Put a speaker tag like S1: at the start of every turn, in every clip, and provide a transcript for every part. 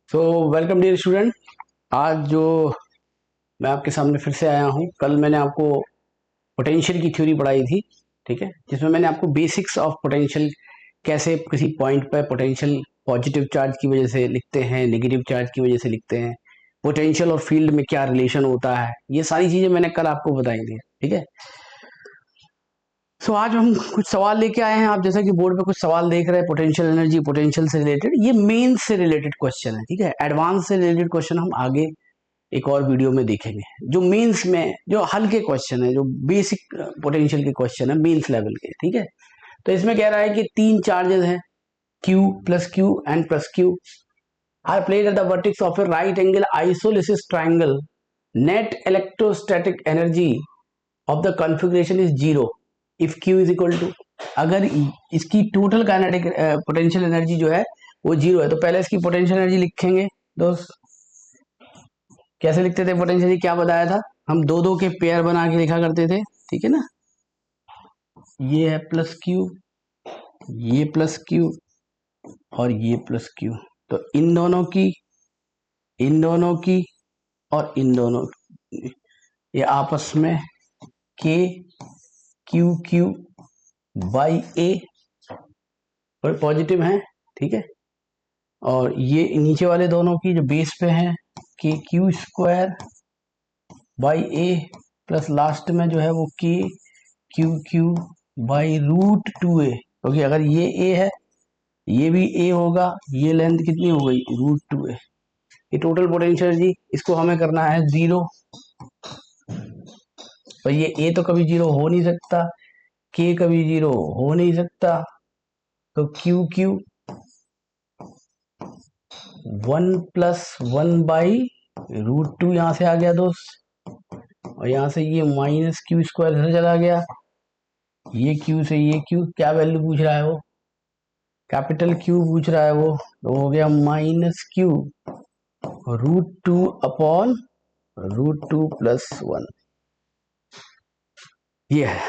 S1: So welcome dear student. आज जो मैं आपके सामने फिर से आया हूँ, कल मैंने आपको पोटेंशियल की थ्योरी पढ़ाई थी, ठीक है, जिसमें मैंने आपको बेसिक्स ऑफ पोटेंशियल, कैसे किसी पॉइंट पर पोटेंशियल पॉजिटिव चार्ज की वजह से लिखते हैं, नेगेटिव चार्ज की वजह से लिखते हैं, पोटेंशियल और फील्ड में क्या रिलेशन होता है, ये सारी चीजें मैंने कल आपको बताई थी, ठीक है। सो आज हम कुछ सवाल लेके आए हैं। आप जैसा कि बोर्ड पे कुछ सवाल देख रहे हैं, पोटेंशियल एनर्जी, पोटेंशियल से रिलेटेड, ये मेंस से रिलेटेड क्वेश्चन है, ठीक है। एडवांस से रिलेटेड क्वेश्चन हम आगे एक और वीडियो में देखेंगे। जो मेंस में जो हल्के क्वेश्चन है, जो बेसिक पोटेंशियल के क्वेश्चन है मेंस लेवल के, ठीक है। तो इसमें कह रहा है कि तीन चार्जेस हैं, Q plus Q and plus Q are placed at the vertex of a right angle isosceles triangle. Net electrostatic energy of the configuration is zero if Q is equal to. अगर इसकी total kinetic potential energy जो है वो zero है, तो पहले इसकी potential energy लिखेंगे दोस्त। कैसे लिखते थे पोटेंशियल एनर्जी, क्या बताया था, हम दो दो के पेयर बना के लिखा करते थे, ठीक है ना। ये है प्लस Q, ये प्लस Q और ये प्लस Q। तो इन दोनों की और इन दोनों की, ये आपस में K Q Q by A और पॉजिटिव है, ठीक है। और ये नीचे वाले दोनों की जो बेस पे हैं, के Q square by A plus last में जो है वो के Q Q by root 2a, क्योंकि अगर ये ए है ये भी ए होगा, ये लेंथ कितनी हो गई रूट 2a। ये टोटल पोटेंशियल जी, इसको हमें करना है जीरो। और ये ए तो कभी जीरो हो नहीं सकता, के कभी जीरो हो नहीं सकता, तो क्यू क्यू 1+1 बाई रूट 2 यहां से आ गया दोस्त, और यहां से ये माइनस क्यू स्क्वायर इधर चला गया, ये क्यू से ये क्यू, क्या वैल्यू पूछ रहा है वो, कैपिटल क्यू पूछ रहा है वो, तो हो गया minus q root 2 upon root 2 plus 1। ये है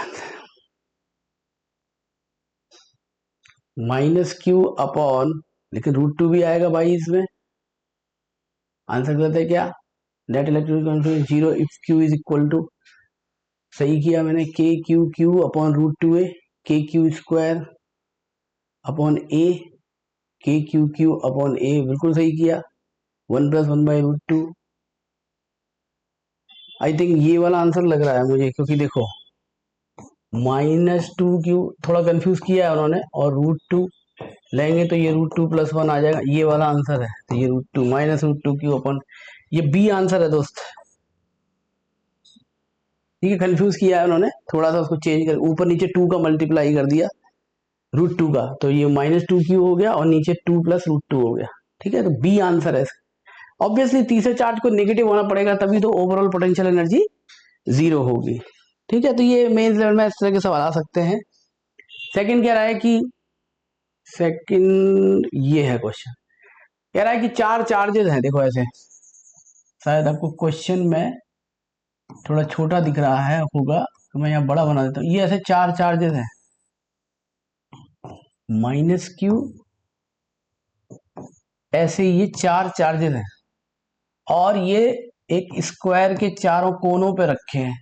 S1: माइनस क्यू अपॉन, लेकिन रूट 2 भी आएगा भाई इसमें। आंसर करते हैं क्या, net electric configuration zero if q is equal to, सही किया मैंने, के Q Q upon root 2a, के क्यू स्क्वायर अपॉन ए, के क्यू क्यू अपॉन ए, बिल्कुल सही किया, 1+1 बाई रूट 2। आई थिंक ये वाला आंसर लग रहा है मुझे, क्योंकि देखो -2 क्यू थोड़ा कंफ्यूज किया है उन्होंने, और रूट 2 लेंगे तो ये रूट 2 प्लस 1 आ जाएगा, ये वाला आंसर है। तो ये रूट 2 -√2 क्यू अपॉन, ये बी आंसर है दोस्त, ठीक है। कंफ्यूज किया है उन्होंने, थोड़ा सा उसको चेंज कर, ऊपर नीचे 2 का मल्टीप्लाई कर दिया रूट 2 का, तो ये -2 क्यू हो गया और नीचे 2 प्लस रूट 2 हो गया, ठीक है। तो बी आंसर है। ऑब्वियसली तीसरे चार्ज को नेगेटिव होना पड़ेगा, तभी तो ओवरऑल पोटेंशियल एनर्जी जीरो होगी, ठीक है। तो ये मेंस लेवल में इस तरह के सवाल आ सकते हैं। सेकंड कह रहा है कि, सेकंड ये है क्वेश्चन, कह रहा है कि चार चार्जेस हैं, देखो ऐसे, शायद आपको क्वेश्चन में थोड़ा छोटा दिख रहा है होगा, तो मैं यहाँ बड़ा बना देता हूँ। ये ऐसे चार चार्जेस हैं, माइनस क्यू, ऐसे ये चार चार्जेस हैं, और ये एक स्क्वायर के चारों कोनों पे रखे हैं,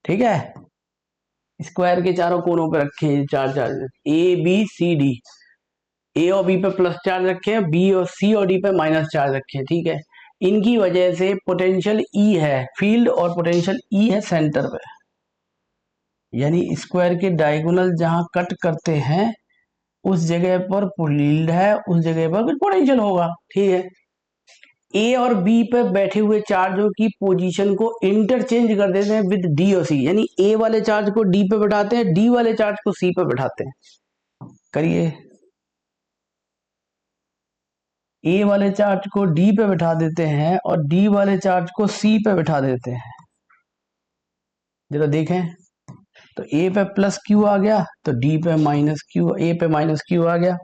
S1: ठीक है। स्क्वायर के चारों कोनों पे रखे हैं चार charges, A B C D, A और बी पे प्लस चार्ज रखे हैं, बी और सी और डी पे माइनस चार्ज रखे हैं, ठीक है। इनकी वजह से पोटेंशियल ई है, फील्ड और पोटेंशियल ई है सेंटर पे, यानी स्क्वायर के डायगोनल जहां कट करते हैं उस जगह पर फील्ड है, उस जगह पर कुछ पोटेंशियल होगा, ठीक है। ए और बी पे बैठे हुए चार्जों की पोजीशन को इंटरचेंज कर देते हैं विद डी और सी, यानी ए वाले चार्ज को डी पे बैठाते हैं, डी वाले चार्ज को सी पे बैठाते हैं। करिए, ए वाले चार्ज को डी पे बैठा देते हैं और डी वाले चार्ज को सी पे बैठा देते हैं। जरा देखें, तो ए पे प्लस क्यू आ गया, तो डी पे माइनस क्यू, ए पे माइनस क्यू आ गया,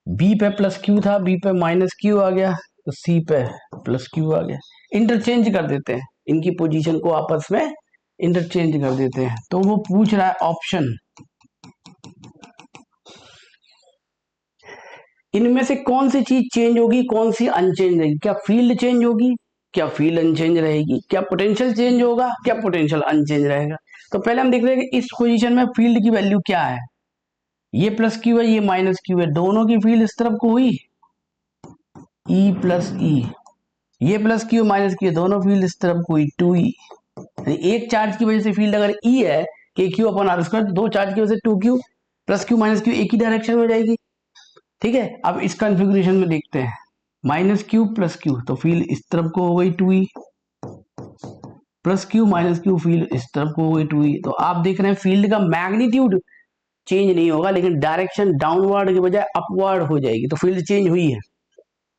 S1: बी पे प्लस क्यू था, बी पे माइनस क्यू आ गया, तो सी पे प्लस क्यू आ गया। इंटरचेंज कर देते हैं, इनकी पोजीशन को आपस में इंटरचेंज कर देते हैं। तो वो पूछ रहा है ऑप्शन, इनमें से कौन सी चीज चेंज होगी, कौन सी अनचेंज रहेगी? क्या फील्ड चेंज होगी, क्या फील्ड अनचेंज रहेगी, क्या पोटेंशियल चेंज होगा, क्या पोटेंशियल अनचेंज रहेगा? तो पहले हम देख रहे हैं कि इस पोजीशन में फील्ड की वैल्यू क्या है। ये प्लस क्यू है, ये माइनस क्यू है, दोनों की फील्ड इस तरफ को हुई ई प्लस ई, ये प्लस क्यू माइनस क्यू, दोनों फील्ड इस तरफ को हुई 2e। एक चार्ज की वजह से फील्ड अगर ई है के क्यू अपॉन आर स्क्वायर, दो चार्ज की वजह से 2q plus Q minus Q एक ही डायरेक्शन में हो जाएगी। ठीक है, अब इस कॉन्फ़िगरेशन में देखते हैं, माइनस क्यू प्लस क्यू, तो फील्ड इस तरफ को हो गई 2e, plus Q minus Q field इस तरफ को हो गई 2e। तो आप देख रहे हैं फील्ड का मैग्नीट्यूड चेंज नहीं होगा, लेकिन डायरेक्शन डाउनवर्ड के बजाय अपवर्ड हो जाएगी, तो फील्ड चेंज हुई है,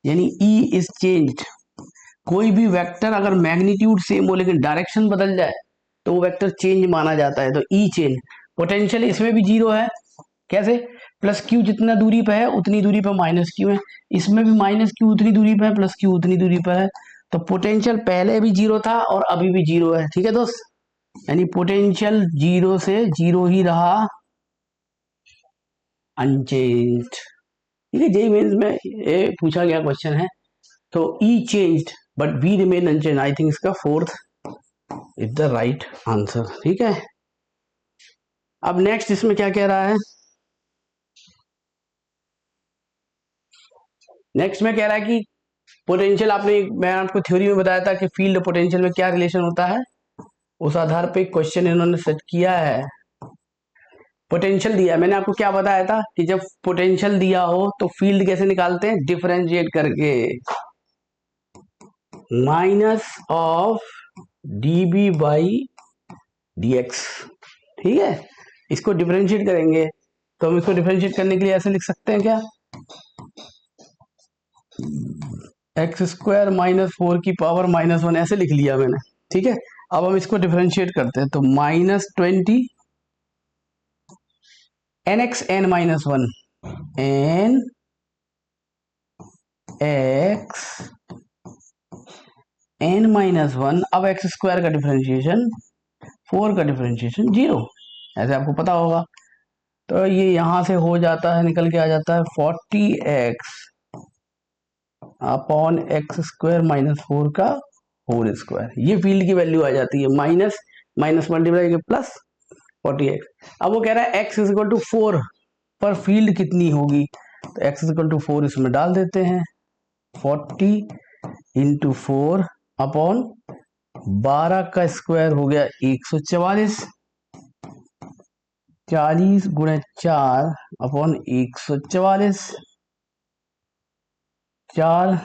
S1: यानी ई इज चेंज्ड। कोई भी वेक्टर अगर मैग्नीट्यूड सेम हो लेकिन डायरेक्शन बदल जाए तो वो वेक्टर चेंज माना जाता है, तो ई चेंज। पोटेंशियल इसमें भी जीरो है, कैसे? प्लस क्यू जितना दूरी पे है उतनी दूरी पे माइनस क्यू है, इसमें भी माइनस क्यू उतनी दूरी पे है, प्लस क्यू उतनी दूरी पे है, तो पोटेंशियल पहले भी जीरो था और अभी भी जीरो है। ठीक है दोस्त, यानी पोटेंशियल जीरो से जीरो ही रहा, अनचेंज्ड। ठीक है, जेईई मेंस में ये पूछा गया क्वेश्चन है। तो E changed but V remain unchanged, I think इसका fourth is the right answer. ठीक है, अब नेक्स्ट इसमें क्या कह रहा है? नेक्स्ट में कह रहा है कि पोटेंशियल, मैं आपको थ्योरी में बताया था कि फील्ड पोटेंशियल में क्या रिलेशन होता है, उस आधार पे क्वेश्चन इन्होंने सेट किया है। पोटेंशियल दिया, मैंने आपको क्या बताया था कि जब पोटेंशियल दिया हो तो फील्ड कैसे निकालते हैं? डिफरेंशिएट करके, minus of dB by dx। ठीक है, इसको डिफरेंशिएट करेंगे, तो हम इसको डिफरेंशिएट करने के लिए ऐसे लिख सकते हैं क्या, एक्स स्क्वायर माइनस 4 की पावर -1, ऐसे लिख लिया मैंने। ठीक है, अब हम इसको डिफरेंशिएट करते हैं, तो -20 nx n minus 1 n x n minus 1, अब एक्स स्क्वायर का डिफरेंशिएशन 4 का डिफरेंशिएशन 0, ऐसे आपको पता होगा। तो ये यहां से हो जाता है, निकल के आ जाता है 40x upon x square minus 4 का होल स्क्वायर। ये फील्ड की वैल्यू आ जाती है, माइनस माइनस मल्टीप्लाई के प्लस 40x। अब वो कह रहा है x इज इक्वल टू 4 पर फील्ड कितनी होगी, तो x इज इक्वल टू 4 इसमें डाल देते हैं, 40 इंटू 4 अपॉन 12 का स्क्वायर हो गया 144, 40 गुणे 4 अपॉन 144, 4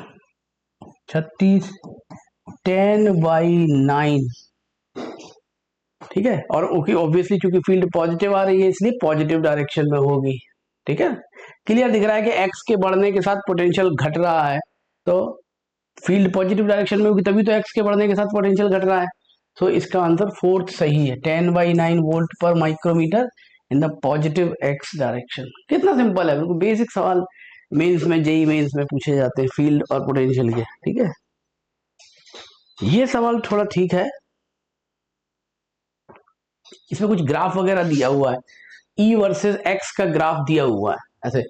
S1: 36 10/9। ठीक है, और ओके ऑब्वियसली चूंकि फील्ड पॉजिटिव आ रही है इसलिए पॉजिटिव डायरेक्शन में होगी। ठीक है, क्लियर दिख रहा है कि एक्स के बढ़ने के साथ पोटेंशियल घट रहा है, तो फील्ड पॉजिटिव डायरेक्शन में होगी तभी तो एक्स के बढ़ने के साथ पोटेंशियल घट रहा है। तो इसका आंसर फोर्थ सही है, 10/9 वोल्ट पर micrometer in the positive x direction. कितना सिंपल है, बिल्कुल बेसिक सवाल मेंस में, जेईई मेंस में पूछे जाते हैं फील्ड और पोटेंशियल के। ठीक है, ये सवाल थोड़ा ठीक है, इसमें कुछ ग्राफ वगैरह दिया हुआ है, ई वर्सेस एक्स का ग्राफ दिया हुआ है, ऐसे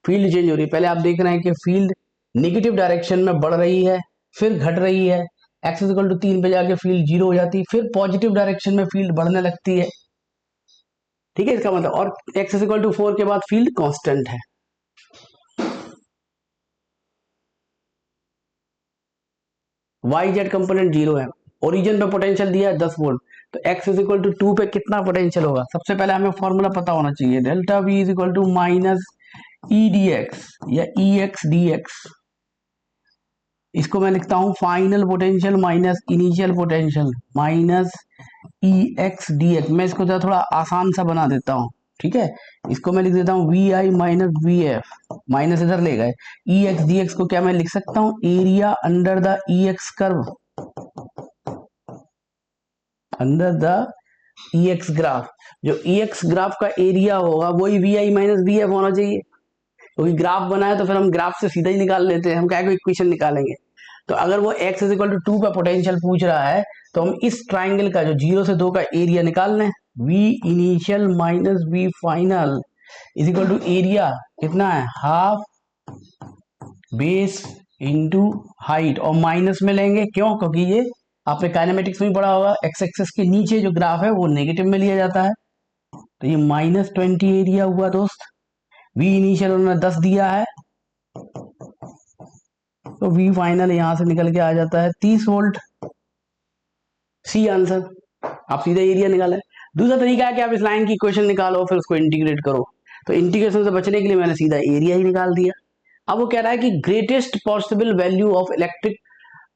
S1: फील्ड चेंज हो रही है। पहले आप देख रहे हैं कि फील्ड नेगेटिव डायरेक्शन में बढ़ रही है, फिर घट रही है, एक्स इक्वल टू 3 पे जाके फील्ड 0 हो जाती है, फिर पॉजिटिव डायरेक्शन में फील्ड बढ़ने लगती है। ठीक है, इसका मतलब, और एक्स इक्वल टू 4 के बाद फील्ड कांस्टेंट है। वाई जेड कंपोनेंट 0 है, ओरिजिन पे पोटेंशियल दिया है 10 वोल्ट, तो x इज इक्वल टू 2 पे कितना पोटेंशियल होगा? सबसे पहले हमें फॉर्मूला पता होना चाहिए, delta v is equal to minus E D X या ई एक्स डी एक्स। इसको मैं लिखता हूं final potential minus initial potential minus E X D X. मैं इसको थोड़ा आसान सा बना देता हूं। ठीक है, इसको मैं लिख देता हूं V I minus V F, minus इधर ले गए, ई एक्स डी एक्स को क्या मैं लिख सकता हूं, area under the E x curve, under the E x graph. जो ई एक्स ग्राफ का एरिया होगा वही V I minus V F होना चाहिए, क्योंकि ग्राफ बनाया तो फिर हम ग्राफ से सीधा ही निकाल लेते हैं, हम क्या कोई इक्वेशन निकालेंगे। तो अगर वो x इज इक्वल टू 2 का पोटेंशियल पूछ रहा है तो हम इस ट्राइंगल का जो 0 से 2 का एरिया निकाल लें, v initial minus v final is equal to area कितना है, हाफ बेस इंटू हाइट, और माइनस में लेंगे क्यों? क्योंकि ये आपने काइनेमेटिक्स में पढ़ा होगा, एक्स एक्सेस के नीचे जो ग्राफ है वो नेगेटिव में लिया जाता है। तो ये -20 एरिया हुआ दोस्त। वी इनिशियल उन्होंने 10 दिया है, तो वी फाइनल यहां से निकल के आ जाता है 30 वोल्ट। C answer. आप सीधा एरिया निकाले। दूसरा तरीका है कि आप इस लाइन की इक्वेशन निकालो फिर उसको इंटीग्रेट करो। तो इंटीग्रेशन से बचने के लिए मैंने सीधा एरिया ही निकाल दिया। अब वो कह रहा है कि greatest possible value of electric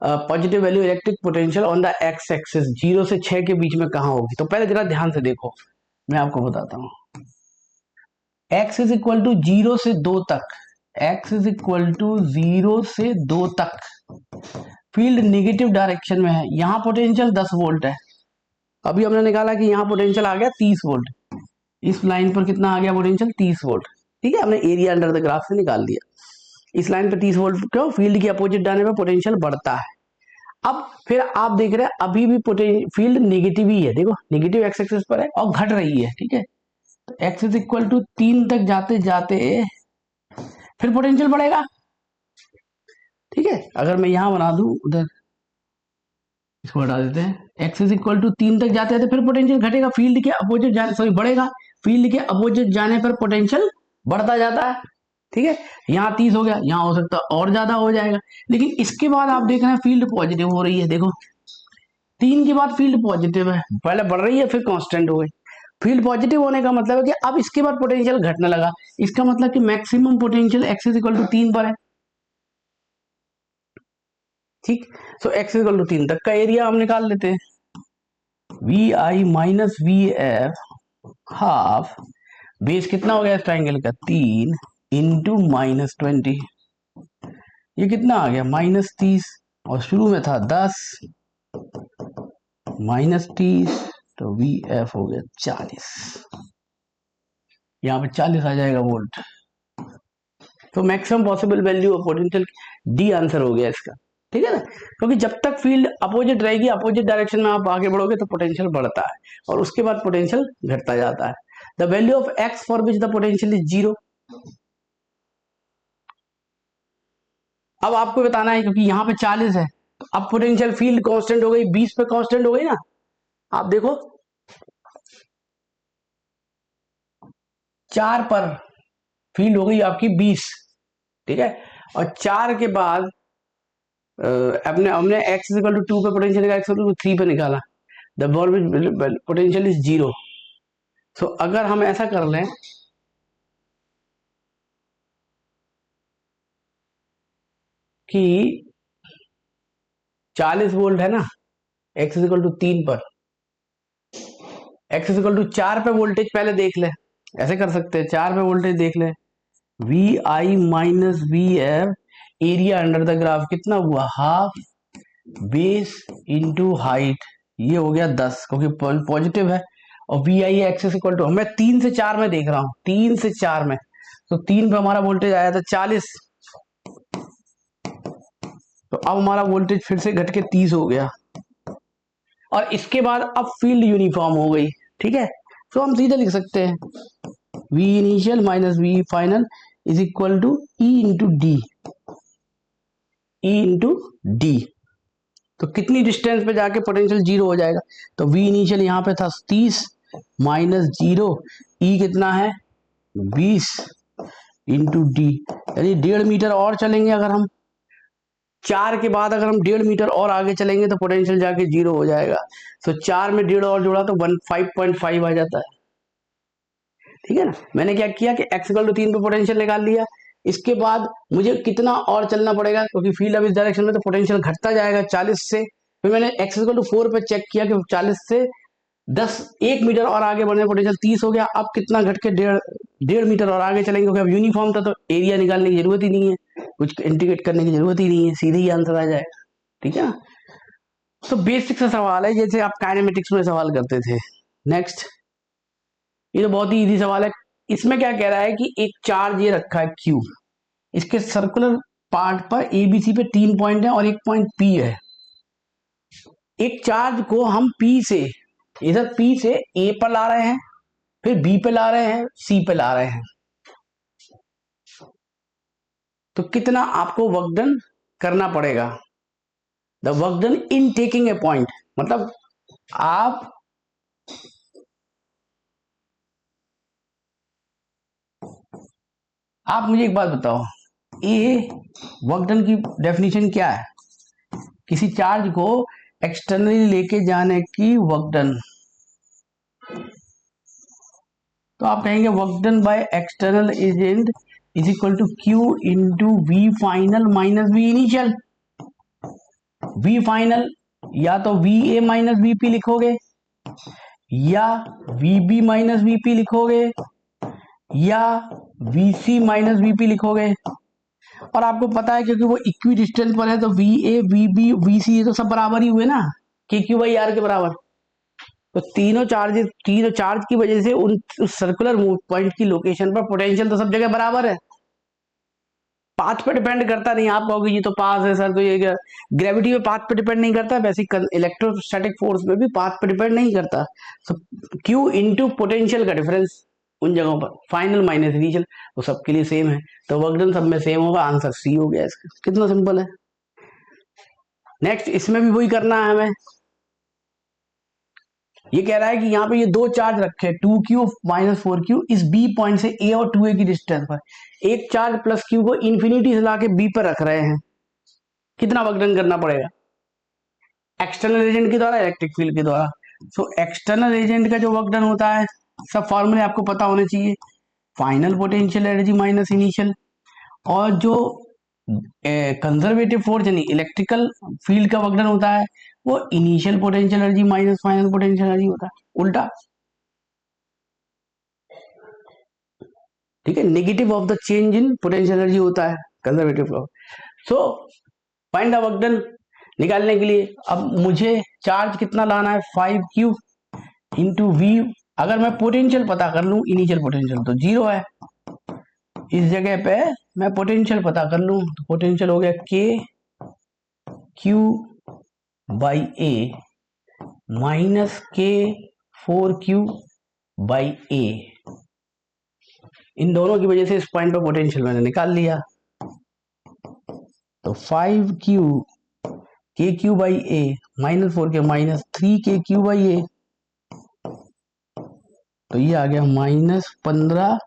S1: positive value electric potential on the x axis 0 से 6 के बीच में कहां होगी। तो पहले जरा ध्यान से देखो, मैं आपको बताता हूं। x इज इक्वल टू 0 से 2 तक, x इज इक्वल टू 0 से 2 तक फील्ड नेगेटिव डायरेक्शन में है। यहां पोटेंशियल 10 वोल्ट है। अभी हमने निकाला कि यहां पोटेंशियल आ गया 30 वोल्ट। इस लाइन पर कितना आ गया पोटेंशियल? 30 वोल्ट। ठीक है, हमने एरिया अंडर द ग्राफ से निकाल दिया। इस लाइन पर 30 वोल्ट क्यों? फील्ड की अपोजिट जाने पर पोटेंशियल बढ़ता है। अब फिर आप देख रहे हैं अभी भी फील्ड नेगेटिव ही है, देखो नेगेटिव एक्स एक्सिस पर है और घट रही है। ठीक है, तो एक्स इज इक्वल टू 3 तक जाते जाते फिर पोटेंशियल बढ़ेगा। ठीक है, अगर मैं यहां बना दूं, उधर इसको हटा देते हैं। एक्स इज इक्वल टू 3 तक जाते जाते फिर पोटेंशियल घटेगा, फील्ड के अपोजिट जाने, सॉरी बढ़ेगा, फील्ड के अपोजिट जाने पर पोटेंशियल बढ़ता जाता है। ठीक है, यहाँ 30 हो गया, यहाँ हो सकता है और ज्यादा हो जाएगा। लेकिन इसके बाद आप देख रहे हैं फील्ड पॉजिटिव हो रही है। देखो 3 के बाद फील्ड पॉजिटिव है, पहले बढ़ रही है फिर कांस्टेंट हो गई। फील्ड पॉजिटिव होने का मतलब है कि अब इसके बाद पोटेंशियल घटने लगा। इसका मतलब कि maximum potential x is equal to 3 पर है। ठीक, so x is equal to 3 तक का एरिया हम निकाल लेते हैं। V I minus V F half base कितना हो गया इस ट्राइंगल का? 3 इंटू -20, ये कितना आ गया? -30, और शुरू में था 10 -30, तो वी एफ हो गया 40। यहाँ पे 40 आ जाएगा वोल्ट। तो maximum possible value of potential D answer हो गया इसका। ठीक है ना, क्योंकि जब तक फील्ड अपोजिट रहेगी, अपोजिट डायरेक्शन में आप आगे बढ़ोगे तो पोटेंशियल बढ़ता है और उसके बाद पोटेंशियल घटता जाता है। The value of x for which the potential is 0। अब आपको बताना है क्योंकि यहाँ पे 40 है, तो अब पोटेंशियल फील्ड कांस्टेंट हो गई, 20 पे कांस्टेंट हो गई ना। आप देखो 4 पर फील्ड हो गई आपकी 20। ठीक है, और 4 के बाद अपने हमने x इक्वल टू 2 पे पोटेंशियल निकाला, x इक्वल टू 3 पे निकाला। The potential is 0। सो अगर हम ऐसा कर लें कि 40 वोल्ट है ना, x इक्वल टू 3 पर, x इक्वल टू 4 पे वोल्टेज पहले देख ले। ऐसे कर सकते हैं, 4 पे वोल्टेज देख ले। V I minus V F, area under the graph कितना हुआ? हाफ बेस इंटू हाइट, ये हो गया 10 क्योंकि पॉजिटिव है। और V I excess equal to, मैं 3 से 4 में देख रहा हूं, 3 से 4 में, तो 3 पे हमारा वोल्टेज आया था 40, तो अब हमारा वोल्टेज फिर से घट के 30 हो गया। और इसके बाद अब फील्ड यूनिफॉर्म हो गई। ठीक है, तो हम सीधे लिख सकते हैं V initial minus V final is equal to E into D, E into D. तो कितनी डिस्टेंस पे जाके पोटेंशियल 0 हो जाएगा? तो वी इनिशियल यहाँ पे था 30 माइनस 0, ई कितना है? 20 इंटू डी, यानी 1.5 मीटर और चलेंगे। अगर हम 4 के बाद अगर हम 1.5 मीटर और आगे चलेंगे तो पोटेंशियल जाके 0 हो जाएगा। तो 4 में 1.5 और जोड़ा तो 5.5 आ जाता है। ठीक है ना, मैंने क्या किया कि x इक्वल टू 3 पे पोटेंशियल निकाल लिया। इसके बाद मुझे कितना और चलना पड़ेगा क्योंकि फील्ड अब इस डायरेक्शन में, तो पोटेंशियल घटता जाएगा 40 से। फिर मैंने x इक्वल टू 4 पे चेक किया कि 40 से 1 मीटर और आगे बढ़ने पोटेंशियल 30 हो गया। अब कितना घट के 1.5 मीटर और आगे चलेंगे क्योंकि अब यूनिफॉर्म था, तो एरिया निकालने की जरूरत ही नहीं है, कुछ इंटीग्रेट करने की जरूरत ही नहीं है, सीधे ही आंसर आ जाएगा। ठीक है ना, तो बेसिक सा सवाल है जैसे आप काइनेमेटिक्स में सवाल करते थे। नेक्स्ट, ये तो बहुत ही इजी सवाल है। इसमें क्या कह रहा है कि एक चार्ज ये रखा है Q, इसके सर्कुलर पार्ट पर ABC पे 3 पॉइंट है और एक पॉइंट P है। एक चार्ज को हम P से, इधर P से A पर ला रहे हैं, फिर B पे ला रहे हैं, C पे ला रहे हैं। तो कितना आपको वर्क डन करना पड़ेगा। The work done in taking a point, मतलब आप मुझे एक बात बताओ, ये वर्क डन की डेफिनेशन क्या है? किसी चार्ज को एक्सटर्नली लेके जाने की वर्क डन। तो आप कहेंगे work done by external agent is equal to q into V final minus V initial. V final या तो V A minus V P लिखोगे, या V B minus V P लिखोगे, या V C minus V P लिखोगे। और आपको पता है क्योंकि वो इक्वी डिस्टेंस पर है तो V A V B V C तो सब बराबर ही हुए ना, के क्यू बाई आर के बराबर। तो तीनों चार्ज की वजह से उस सर्कुलर पॉइंट की लोकेशन पर पोटेंशियल तो सब जगह बराबर है। पाथ पे डिपेंड करता नहीं। आप कहोगे ये तो पास है सर, तो ये ग्रेविटी में पाथ पे डिपेंड नहीं करता, वैसे इलेक्ट्रोस्टैटिक फोर्स में भी पाथ पे डिपेंड नहीं करता। सो क्यू इंटू पोटेंशियल का डिफरेंस उन जगहों पर, फाइनल माइनस इनिशियल, वो सबके लिए सेम है, तो वर्क डन सब में सेम होगा। आंसर सी हो गया इसका। कितना सिंपल है। नेक्स्ट, इसमें भी वही करना है हमें। ये कह रहा है कि यहाँ पे ये दो चार्ज रखे, 2q माइनस 4q, इस बी पॉइंट से ए और 2a की डिस्टेंस पर एक चार्ज प्लस q को इन्फिनिटी से लाके बी पर रख रहे हैं। कितना वर्क डन करना पड़ेगा? एक्सटर्नल एजेंट के द्वारा, इलेक्ट्रिक फील्ड के द्वारा। सो एक्सटर्नल एजेंट का जो वर्क डन होता है, सब फॉर्मूले आपको पता होने चाहिए। Final potential energy minus initial, और जो कंजर्वेटिव फोर्स यानी इलेक्ट्रिकल फील्ड का वर्क डन होता है वो initial potential energy minus final potential energy होता है, उल्टा। ठीक है, negative of the change in potential energy होता है conservative flow. So find the work done निकालने के लिए अब मुझे चार्ज कितना लाना है, 5q इंटू वी। अगर मैं पोटेंशियल पता कर लूं, इनिशियल पोटेंशियल तो 0 है, इस जगह पे मैं पोटेंशियल पता कर लूं तो पोटेंशियल हो गया k q by A minus k 4q by A. इन दोनों की वजह से इस पॉइंट पर पोटेंशियल मैंने निकाल लिया। तो 5q K Q by A minus 4k minus 3k Q by A, तो ये आ गया माइनस 15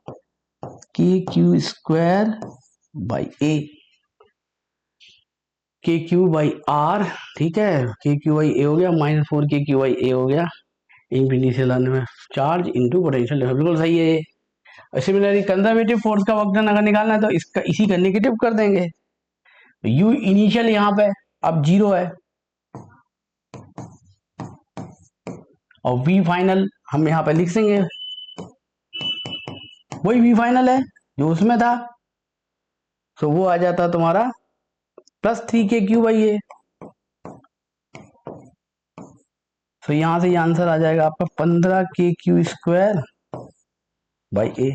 S1: के क्यू स्क्वायर बाई ए, के क्यू बाई आर। ठीक है, के क्यू बाई ए हो गया माइनस 4 के क्यू बाई ए हो गया, इंफिनिटी से लाने में चार्ज इंटू पोटेंशियल, बिल्कुल सही है। सिमिलरली कंजर्वेटिव फोर्स का वर्क डन अगर निकालना है तो इसका इसी का नेगेटिव कर देंगे। यू इनिशियल यहाँ पे अब 0 है, और वी फाइनल हम यहाँ पे लिख देंगे, वही वी फाइनल है जो उसमें था। तो वो आ जाता तुम्हारा plus 3k Q by A. तो यहां से ये आंसर आ जाएगा आपका 15k Q square by A.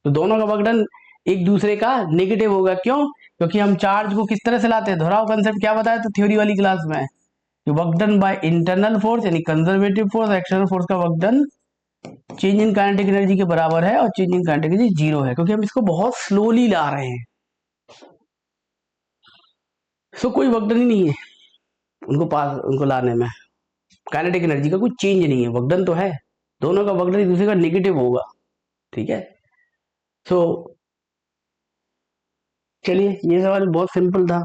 S1: तो दोनों का वर्क डन एक दूसरे का नेगेटिव होगा। क्यों? क्योंकि हम चार्ज को किस तरह से लाते हैं, दोहराव कंसेप्ट क्या बताया तो थ्योरी वाली क्लास में कि work done by internal force यानी कंजर्वेटिव फोर्स, एक्सटर्नल फोर्स का work done change in kinetic energy के बराबर है, और चेंज इन काइनेटिक एनर्जी 0 है, क्योंकि हम इसको बहुत स्लोली ला रहे हैं। सो कोई वर्क डन ही नहीं है उनको लाने में, काइनेटिक एनर्जी का कोई चेंज नहीं है, वर्क डन तो है, दोनों का वर्क डन एक दूसरे का नेगेटिव होगा। ठीक है, सो चलिए ये सवाल बहुत सिंपल था।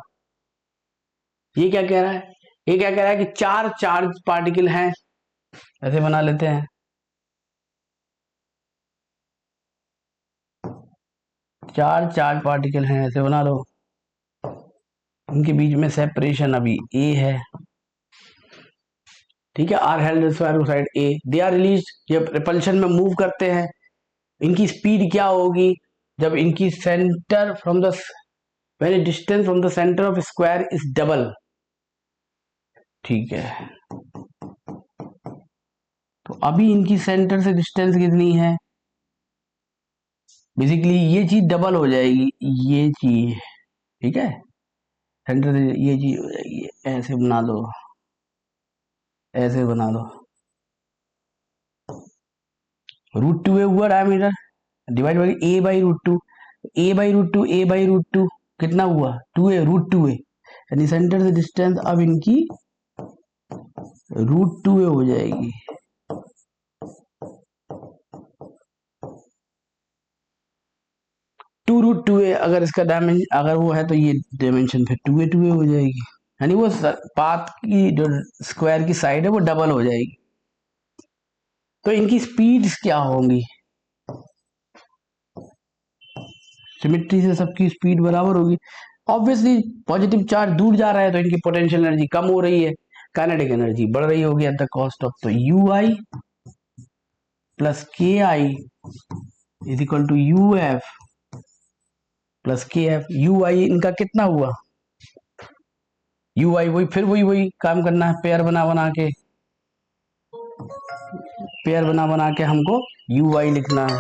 S1: ये क्या कह रहा है, ये क्या कह रहा है कि 4 चार्ज पार्टिकल हैं, ऐसे बना लेते हैं, 4 चार्ज पार्टिकल हैं, ऐसे बना लो। इनके बीच में सेपरेशन अभी ए है। ठीक है, are held side A, they are release, जब रिपल्शन में मूव करते हैं इनकी स्पीड क्या होगी, जब इनकी center from the when distance from the center of square is double. ठीक है, तो अभी इनकी सेंटर से डिस्टेंस कितनी है, बेसिकली ये चीज डबल हो जाएगी, ये चीज। ठीक है, सेंटर से ये चीज हो जाएगी, ऐसे बना दो, ऐसे बना दो। √2 हुआ diameter, divide by A by √2, A by √2, A by √2, कितना हुआ 2a √2a, यानी सेंटर से डिस्टेंस अब इनकी √2a हो जाएगी। टू √2a अगर इसका डायमेंशन अगर वो है तो ये डायमेंशन फिर 2a हो जाएगी, यानी वो पाथ की जो स्क्वायर की साइड है वो डबल हो जाएगी। तो इनकी स्पीड्स क्या होंगी, सिमेट्री से सबकी स्पीड बराबर होगी। ऑब्वियसली पॉजिटिव चार्ज दूर जा रहा है तो इनकी पोटेंशियल एनर्जी कम हो रही है, काइनेटिक एनर्जी बढ़ रही होगी एट द कॉस्ट ऑफ, तो ui plus K I is equal to uf plus K F. ui इनका कितना हुआ, ui वही काम करना है, पेयर बना बना के हमको ui लिखना है।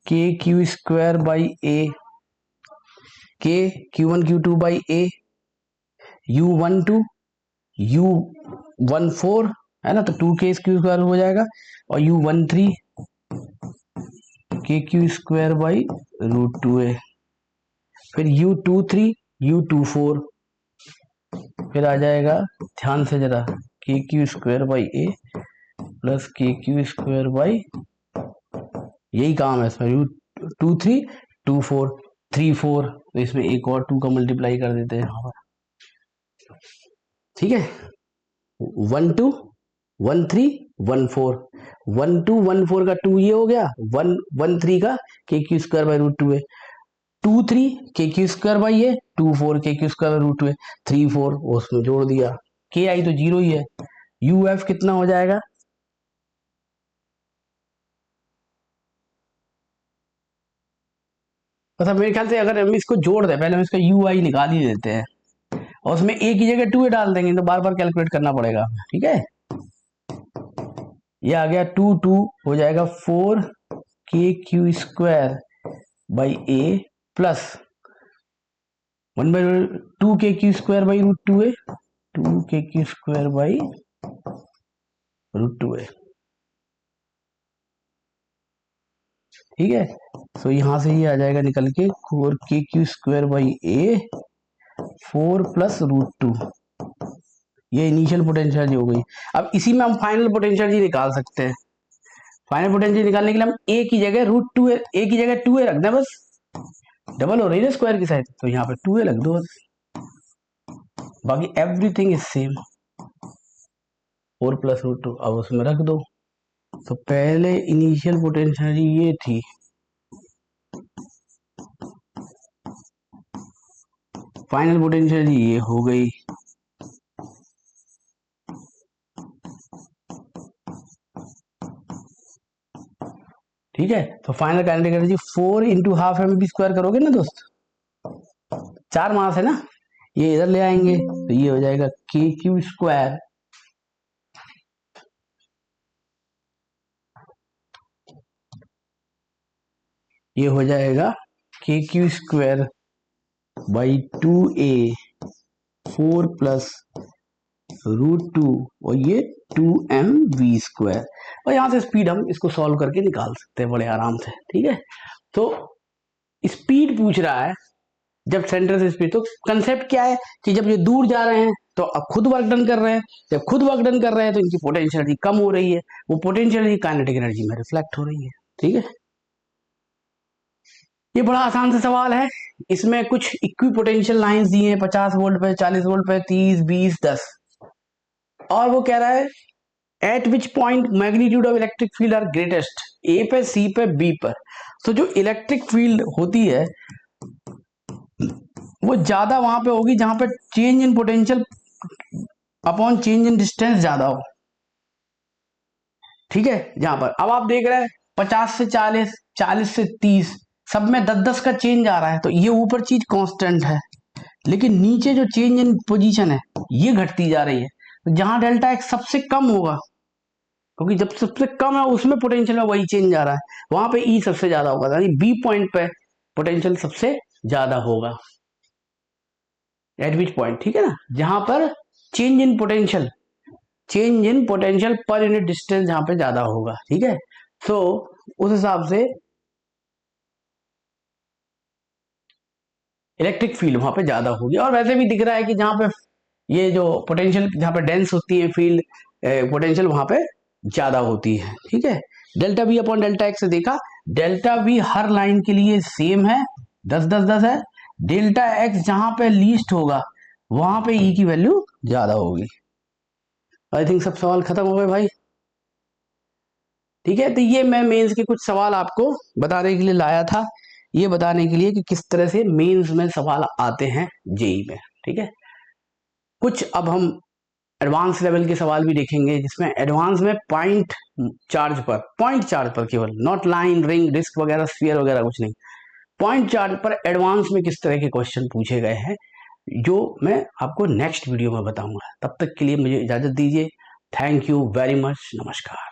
S1: के क्यू स्क्वायर बाई ए, के Q1 Q2 by A, U12 U14 है ना, तो 2k क्यू स्क्वायर हो जाएगा, और U13 के क्यू स्क्वायर बाई √2a, फिर U23 U24, फिर आ जाएगा ध्यान से जरा के Q square by A plus के क्यू स्क्वायर बाई, यही काम है इसमें, U23 24 34, तो इसमें एक और 2 का मल्टीप्लाई कर देते हैं यहाँ पर, ठीक है। 12 13 14, 12 14 का 2 ये हो गया, 113 का के क्यू स्क्वायर बाई √2a, 23 के क्यू स्क्वायर बाई ए, 24 के क्यू स्क्वायर बाई √2a, 34 उसमें जोड़ दिया, के आई तो 0 ही है, यूएफ कितना हो जाएगा, मतलब मेरे ख्याल से अगर हम इसको जोड़ दें, पहले हम इसका यू आई निकाल ही देते हैं और उसमें ए की जगह 2a डाल देंगे, तो बार बार कैलकुलेट करना पड़ेगा, ठीक है। ये आ गया 2 हो जाएगा 4 के Q square by A plus 1/2 के क्यू स्क्वायर बाई √2a, 2 के क्यू स्क्वायर बाई √2a, ठीक है। तो यहां से ये आ जाएगा निकल के 4 के Q square by A 4 plus √2, ये इनिशियल पोटेंशियल हो गई। अब इसी में हम फाइनल पोटेंशियल निकाल सकते हैं। फाइनल पोटेंशियल निकालने के लिए हम ए की जगह √2a, ए की जगह 2a रख दें, बस डबल हो रही है स्क्वायर की साइड, तो यहाँ पे 2a रख दो, बाकी एवरीथिंग इज सेम, 4 प्लस √2 अब उसमें रख दो। तो पहले इनिशियल पोटेंशियल ये थी, फाइनल पोटेंशियल ये हो गई, ठीक है। तो final kinetic energy 4 into half mv² करोगे ना दोस्त, 4 मास है ना, ये इधर ले आएंगे तो ये हो जाएगा के क्यू स्क्वायर ये हो जाएगा के Q square by 2a 4 plus √2 और ये 2mv², और यहां से स्पीड हम इसको सॉल्व करके निकाल सकते हैं बड़े आराम से, ठीक है। तो स्पीड पूछ रहा है जब सेंटर से स्पीड, तो कंसेप्ट क्या है कि जब ये दूर जा रहे हैं तो अब खुद वर्क डन कर रहे हैं, जब खुद वर्क डन कर रहे हैं तो इनकी पोटेंशियल एनर्जी कम हो रही है, वो पोटेंशियल एनर्जी काइनेटिक एनर्जी में रिफ्लेक्ट हो रही है, ठीक है। ये बड़ा आसान सा सवाल है, इसमें कुछ इक्वी पोटेंशियल लाइंस दी हैं 50 वोल्ट पे, 40 वोल्ट पे, 30 20 10, और वो कह रहा है at which point magnitude of electric field are greatest, A पे, सी पे, बी पर। तो जो इलेक्ट्रिक फील्ड होती है वो ज्यादा वहां पे होगी जहां पे change in potential upon change in distance ज्यादा हो, ठीक है। जहां पर अब आप देख रहे हैं 50 से 40, 40 से 30, सब में 10-10 का चेंज आ रहा है, तो ये ऊपर चीज कांस्टेंट है, लेकिन नीचे जो चेंज इन पोजीशन है ये घटती जा रही है। तो जहां डेल्टा एक्स सबसे कम होगा, क्योंकि जब सबसे कम है उसमें पोटेंशियल में वही चेंज आ रहा है, वहां पे ई सबसे ज्यादा होगा, यानी बी पॉइंट पे पोटेंशियल सबसे ज्यादा होगा, एट विच पॉइंट, ठीक है ना, जहां पर change in potential per unit distance जहां पे ज्यादा होगा, ठीक है। तो उस हिसाब से इलेक्ट्रिक फील्ड वहां पे ज्यादा होगी। और वैसे भी दिख रहा है कि जहां पे ये जो पोटेंशियल जहां पे डेंस होती है फील्ड पोटेंशियल वहां पे ज्यादा होती है। ठीक है, delta we upon delta x से देखा, डेल्टा वी हर लाइन के लिए सेम है, 10 10 10 है। डेल्टा एक्स जहां पे लीस्ट होगा वहां पे ई की वैल्यू ज्यादा होगी। आई थिंक सब सवाल खत्म हो गए भाई। ठीक है, तो ये मैं मेंस के कुछ सवाल आपको बताने के लिए लाया था, ये बताने के लिए कि किस तरह से मेंस में सवाल आते हैं जेई में। ठीक है, कुछ अब हम एडवांस लेवल के सवाल भी देखेंगे, जिसमें एडवांस में पॉइंट चार्ज पर केवल, नॉट लाइन, रिंग, डिस्क वगैरह, स्फीयर वगैरह कुछ नहीं, पॉइंट चार्ज पर एडवांस में किस तरह के क्वेश्चन पूछे गए हैं, जो मैं आपको नेक्स्ट वीडियो में बताऊंगा। तब तक के लिए मुझे इजाजत दीजिए। थैंक यू वेरी मच, नमस्कार।